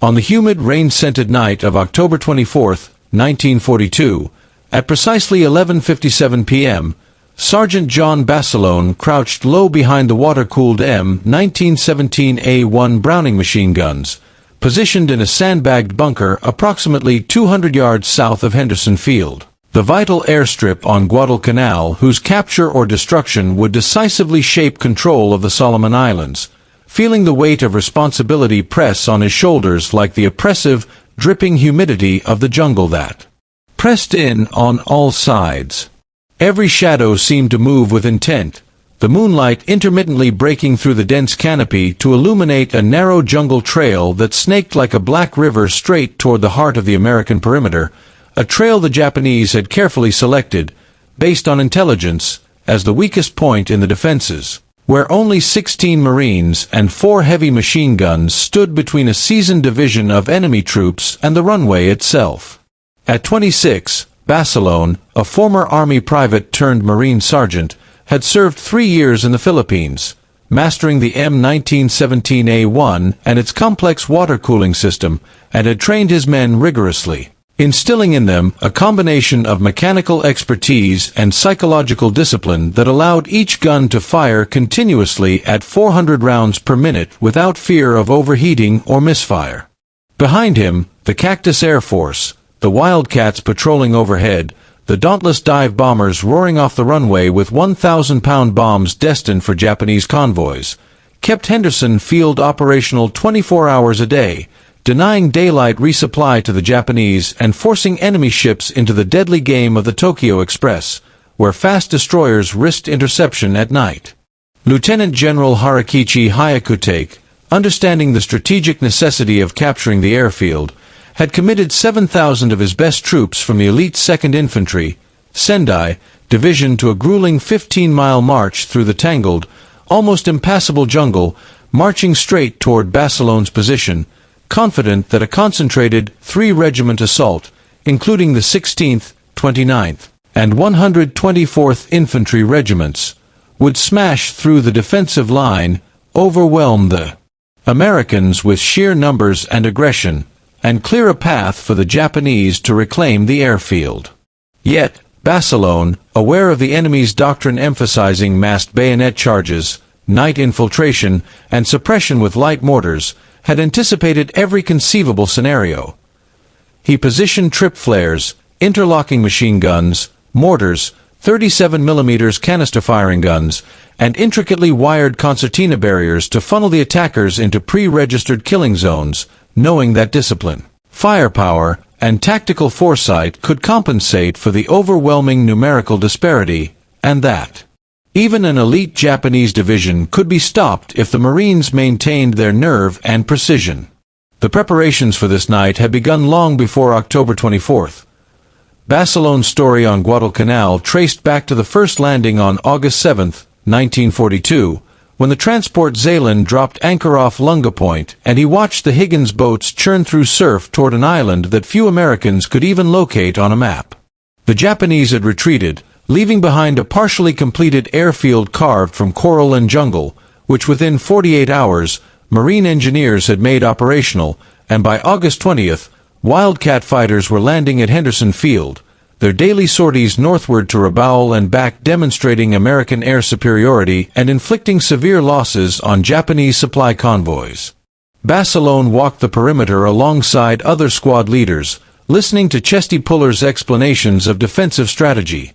On the humid, rain-scented night of October 24, 1942, at precisely 11:57 p.m., Sergeant John Basilone crouched low behind the water-cooled M1917A1 Browning machine guns, positioned in a sandbagged bunker approximately 200 yards south of Henderson Field, the vital airstrip on Guadalcanal whose capture or destruction would decisively shape control of the Solomon Islands, feeling the weight of responsibility press on his shoulders like the oppressive, dripping humidity of the jungle that pressed in on all sides. Every shadow seemed to move with intent, the moonlight intermittently breaking through the dense canopy to illuminate a narrow jungle trail that snaked like a black river straight toward the heart of the American perimeter, a trail the Japanese had carefully selected, based on intelligence, as the weakest point in the defenses, where only 16 Marines and 4 heavy machine guns stood between a seasoned division of enemy troops and the runway itself. At 26, Basilone, a former Army private turned Marine sergeant, had served 3 years in the Philippines, mastering the M1917A1 and its complex water cooling system, and had trained his men rigorously, instilling in them a combination of mechanical expertise and psychological discipline that allowed each gun to fire continuously at 400 rounds per minute without fear of overheating or misfire. Behind him, the Cactus Air Force, the Wildcats patrolling overhead, the dauntless dive bombers roaring off the runway with 1,000-pound bombs destined for Japanese convoys, kept Henderson Field operational 24 hours a day, denying daylight resupply to the Japanese and forcing enemy ships into the deadly game of the Tokyo Express, where fast destroyers risked interception at night. Lieutenant General Harakichi Hyakutake, understanding the strategic necessity of capturing the airfield, had committed 7,000 of his best troops from the elite 2nd Infantry, Sendai, division to a grueling 15-mile march through the tangled, almost impassable jungle, marching straight toward Basilone's position, confident that a concentrated 3-regiment assault, including the 16th, 29th, and 124th Infantry regiments, would smash through the defensive line, overwhelm the Americans with sheer numbers and aggression, and clear a path for the Japanese to reclaim the airfield. Yet, Basilone, aware of the enemy's doctrine emphasizing massed bayonet charges, night infiltration, and suppression with light mortars, had anticipated every conceivable scenario. He positioned trip flares, interlocking machine guns, mortars, 37mm canister firing guns, and intricately wired concertina barriers to funnel the attackers into pre-registered killing zones, knowing that discipline, firepower, and tactical foresight could compensate for the overwhelming numerical disparity, and that even an elite Japanese division could be stopped if the Marines maintained their nerve and precision. The preparations for this night had begun long before October 24th. Basilone's story on Guadalcanal traced back to the first landing on August 7, 1942, when the transport Zealand dropped anchor off Lunga Point and he watched the Higgins boats churn through surf toward an island that few Americans could even locate on a map. The Japanese had retreated, leaving behind a partially completed airfield carved from coral and jungle, which within 48 hours, Marine engineers had made operational, and by August 20th, Wildcat fighters were landing at Henderson Field, their daily sorties northward to Rabaul and back demonstrating American air superiority and inflicting severe losses on Japanese supply convoys. Basilone walked the perimeter alongside other squad leaders, listening to Chesty Puller's explanations of defensive strategy.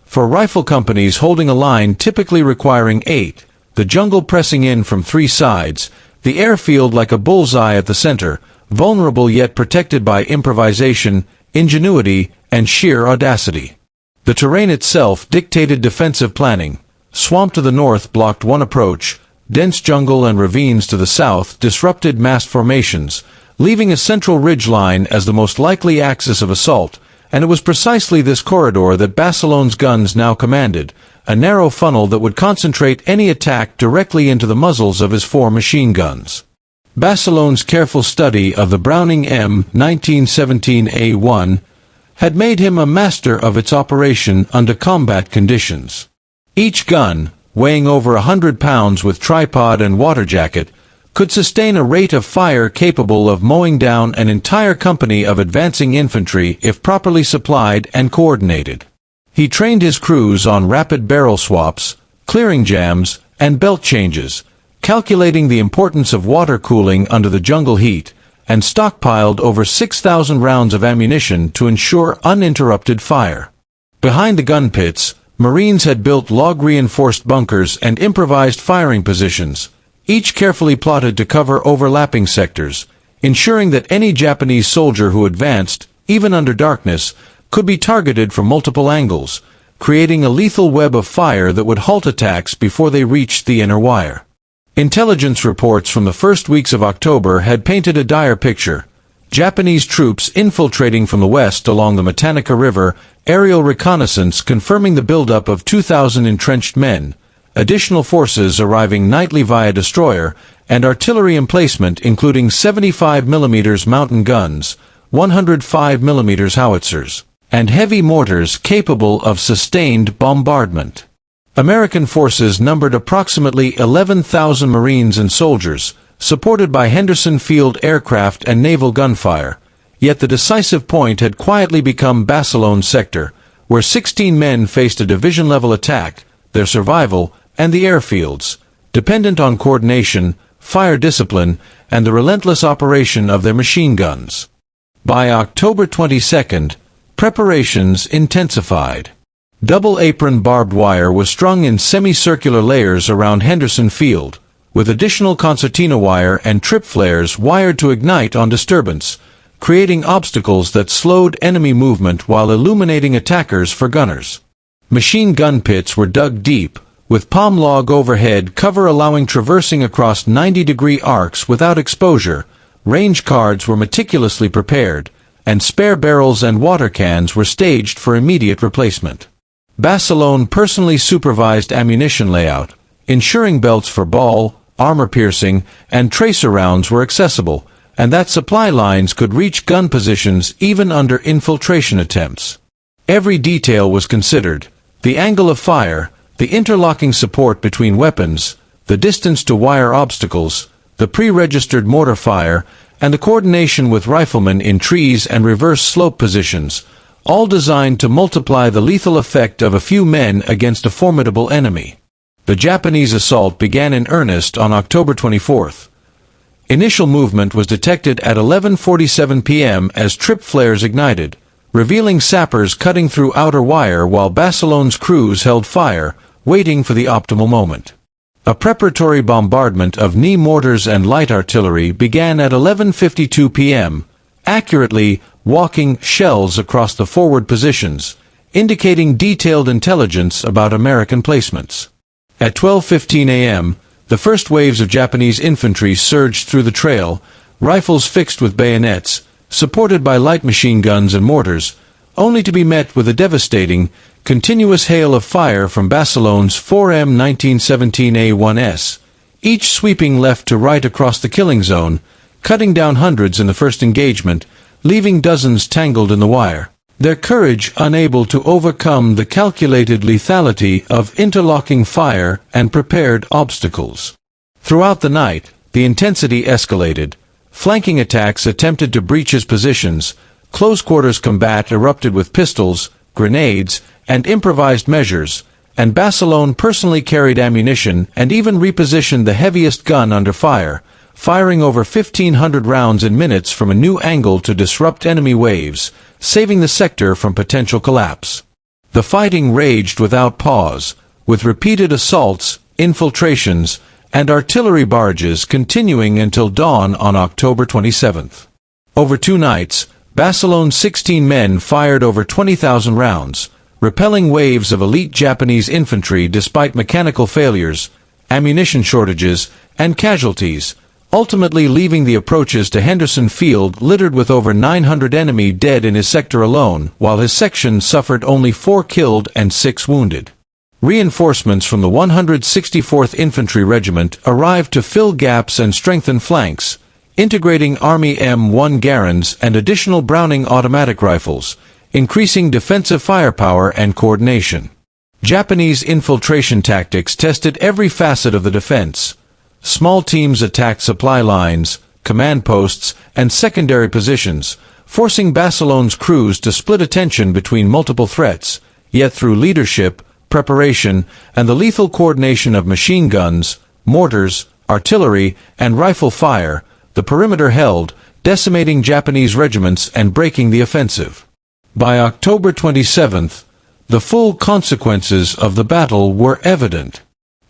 For rifle companies holding a line typically requiring 8, the jungle pressing in from 3 sides, the airfield like a bullseye at the center, vulnerable yet protected by improvisation, ingenuity, and sheer audacity. The terrain itself dictated defensive planning. Swamp to the north blocked one approach, dense jungle and ravines to the south disrupted massed formations, leaving a central ridge line as the most likely axis of assault, and it was precisely this corridor that Basilone's guns now commanded, a narrow funnel that would concentrate any attack directly into the muzzles of his 4 machine guns. Basilone's careful study of the Browning M1917A1 had made him a master of its operation under combat conditions. Each gun, weighing over 100 pounds with tripod and water jacket, could sustain a rate of fire capable of mowing down an entire company of advancing infantry if properly supplied and coordinated. He trained his crews on rapid barrel swaps, clearing jams, and belt changes, calculating the importance of water cooling under the jungle heat, and stockpiled over 6,000 rounds of ammunition to ensure uninterrupted fire. Behind the gun pits, Marines had built log-reinforced bunkers and improvised firing positions, each carefully plotted to cover overlapping sectors, ensuring that any Japanese soldier who advanced, even under darkness, could be targeted from multiple angles, creating a lethal web of fire that would halt attacks before they reached the inner wire. Intelligence reports from the first weeks of October had painted a dire picture. Japanese troops infiltrating from the west along the Matanika River, aerial reconnaissance confirming the buildup of 2,000 entrenched men, additional forces arriving nightly via destroyer, and artillery emplacement including 75 mm mountain guns, 105 mm howitzers, and heavy mortars capable of sustained bombardment. American forces numbered approximately 11,000 Marines and soldiers, supported by Henderson Field aircraft and naval gunfire, yet the decisive point had quietly become Basilone's sector, where 16 men faced a division-level attack, their survival, and the airfields, dependent on coordination, fire discipline, and the relentless operation of their machine guns. By October 22nd, preparations intensified. Double-apron barbed wire was strung in semicircular layers around Henderson Field, with additional concertina wire and trip flares wired to ignite on disturbance, creating obstacles that slowed enemy movement while illuminating attackers for gunners. Machine gun pits were dug deep, with palm log overhead cover allowing traversing across 90-degree arcs without exposure. Range cards were meticulously prepared, and spare barrels and water cans were staged for immediate replacement. Basilone personally supervised ammunition layout, ensuring belts for ball, armor-piercing, and tracer rounds were accessible, and that supply lines could reach gun positions even under infiltration attempts. Every detail was considered: the angle of fire, the interlocking support between weapons, the distance to wire obstacles, the pre-registered mortar fire, and the coordination with riflemen in trees and reverse slope positions, all designed to multiply the lethal effect of a few men against a formidable enemy. The Japanese assault began in earnest on October 24th. Initial movement was detected at 11:47 p.m. as trip flares ignited, revealing sappers cutting through outer wire while Basilone's crews held fire, waiting for the optimal moment. A preparatory bombardment of knee mortars and light artillery began at 11:52 p.m., accurately walking shells across the forward positions, indicating detailed intelligence about American placements. At 12:15 a.m., the first waves of Japanese infantry surged through the trail, rifles fixed with bayonets, supported by light machine guns and mortars, only to be met with a devastating, continuous hail of fire from Basilone's 4M 1917A1S, each sweeping left to right across the killing zone, cutting down hundreds in the first engagement, leaving dozens tangled in the wire, their courage unable to overcome the calculated lethality of interlocking fire and prepared obstacles. Throughout the night, the intensity escalated. Flanking attacks attempted to breach his positions, close-quarters combat erupted with pistols, grenades, and improvised measures, and Basilone personally carried ammunition and even repositioned the heaviest gun under fire, firing over 1,500 rounds in minutes from a new angle to disrupt enemy waves, saving the sector from potential collapse. The fighting raged without pause, with repeated assaults, infiltrations, and artillery barrages continuing until dawn on October 27th. Over 2 nights, Basilone's 16 men fired over 20,000 rounds, repelling waves of elite Japanese infantry despite mechanical failures, ammunition shortages, and casualties, ultimately leaving the approaches to Henderson Field littered with over 900 enemy dead in his sector alone, while his section suffered only 4 killed and 6 wounded. Reinforcements from the 164th Infantry Regiment arrived to fill gaps and strengthen flanks, integrating Army M1 Garand and additional Browning automatic rifles, increasing defensive firepower and coordination. Japanese infiltration tactics tested every facet of the defense. small teams attacked supply lines, command posts, and secondary positions, forcing Basilone's crews to split attention between multiple threats, yet through leadership, preparation, and the lethal coordination of machine guns, mortars, artillery, and rifle fire, the perimeter held, decimating Japanese regiments and breaking the offensive. By October 27th, the full consequences of the battle were evident.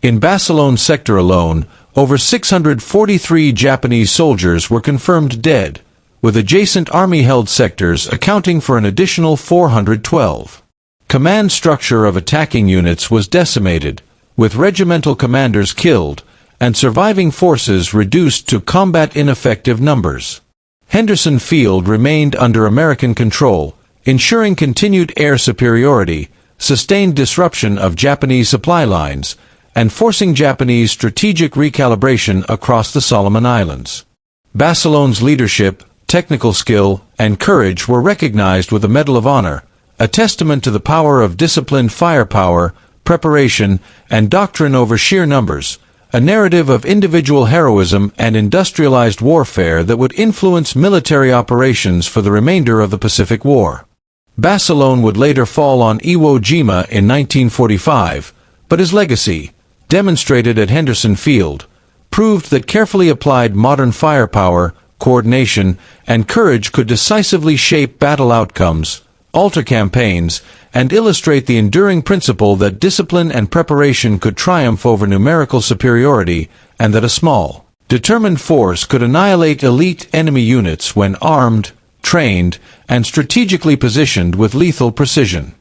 In Basilone sector alone, over 643 Japanese soldiers were confirmed dead, with adjacent army-held sectors accounting for an additional 412. Command structure of attacking units was decimated, with regimental commanders killed, and surviving forces reduced to combat-ineffective numbers. Henderson Field remained under American control, ensuring continued air superiority, sustained disruption of Japanese supply lines, and forcing Japanese strategic recalibration across the Solomon Islands. Basilone's leadership, technical skill, and courage were recognized with a Medal of Honor, a testament to the power of disciplined firepower, preparation, and doctrine over sheer numbers, a narrative of individual heroism and industrialized warfare that would influence military operations for the remainder of the Pacific War. Basilone would later fall on Iwo Jima in 1945, but his legacy, demonstrated at Henderson Field, proved that carefully applied modern firepower, coordination, and courage could decisively shape battle outcomes, alter campaigns, and illustrate the enduring principle that discipline and preparation could triumph over numerical superiority, and that a small, determined force could annihilate elite enemy units when armed, trained, and strategically positioned with lethal precision.